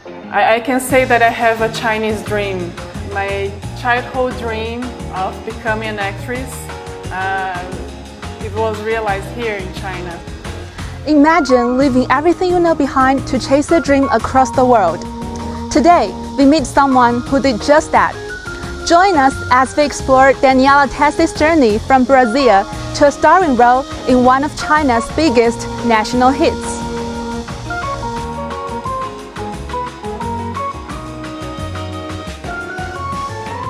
I can say that I have a Chinese dream. My childhood dream of becoming an actress, it was realized here in China. Imagine leaving everything you know behind to chase a dream across the world. Today, we meet someone who did just that. Join us as we explore Danitassy's journey from Brazil to a starring role in one of China's biggest national hits.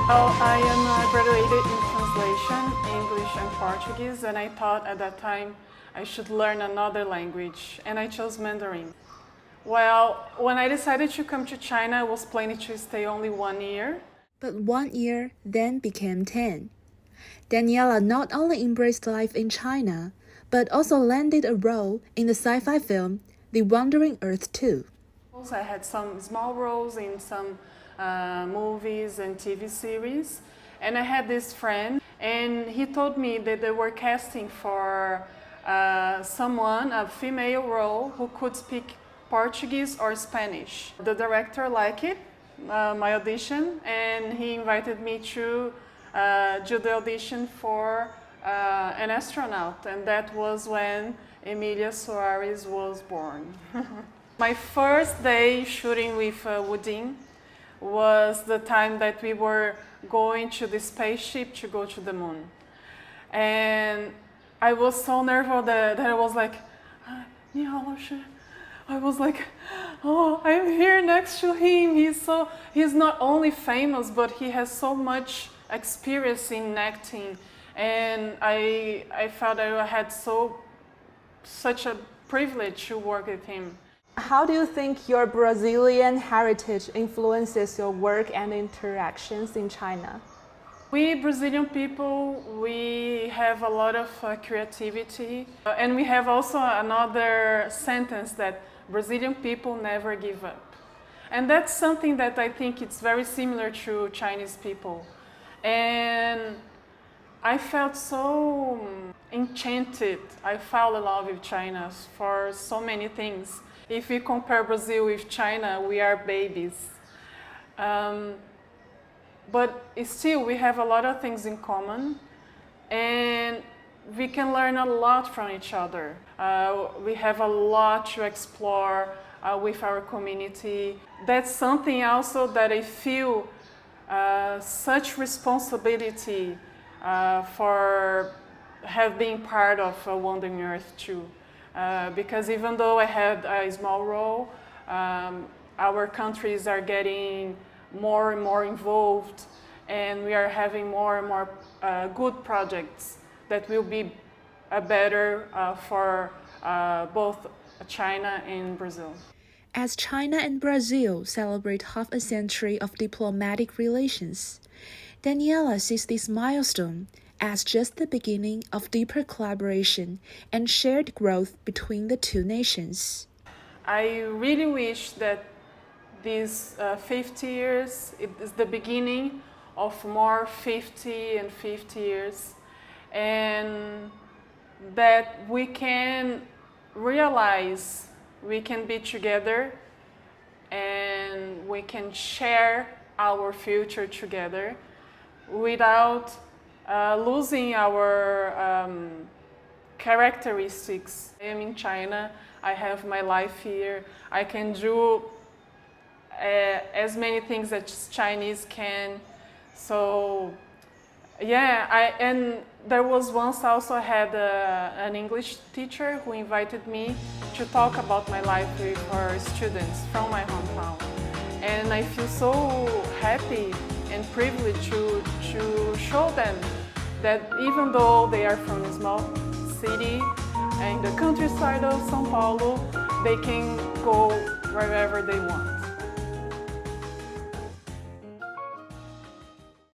Well, I am graduated in translation, English and Portuguese, and I thought at that time I should learn another language, and I chose Mandarin. Well, when I decided to come to China, I was planning to stay only 1 year. But 1 year then became 10. Daniela not only embraced life in China, but also landed a role in the sci-fi film The Wandering Earth 2. I had some small roles in some movies and TV series, and I had this friend, and he told me that they were casting for someone, a female role, who could speak Portuguese or Spanish. The director liked it, my audition, and he invited me to do the audition for an astronaut, and that was when Emilia Soares was born. My first day shooting with Woodin was the time that we were going to the spaceship to go to the moon. And I was so nervous that I was like, I was like, oh, I'm here next to him. He's not only famous, but he has so much experience in acting. And I felt that I had such a privilege to work with him. How do you think your Brazilian heritage influences your work and interactions in China? We Brazilian people, we have a lot of creativity, and we have also another sentence that Brazilian people never give up. And that's something that I think it's very similar to Chinese people. And I felt so enchanted. I fell in love with China for so many things. If we compare Brazil with China, we are babies. But still, we have a lot of things in common, and we can learn a lot from each other. We have a lot to explore with our community. That's something also that I feel such responsibility for have been part of Wandering Earth too. Because even though I had a small role, our countries are getting more and more involved, and we are having more and more good projects that will be better for both China and Brazil. As China and Brazil celebrate half a century of diplomatic relations, Daniela sees this milestone as just the beginning of deeper collaboration and shared growth between the two nations. I really wish that these 50 years is the beginning of more 50 and 50 years, and that we can realize we can be together and we can share our future together without losing our characteristics. I am in China, I have my life here, I can do as many things as Chinese can. So yeah, and there was once also I had an English teacher who invited me to talk about my life with her students from my hometown. And I feel so happy and privileged to show them that even though they are from a small city in the countryside of São Paulo, they can go wherever they want.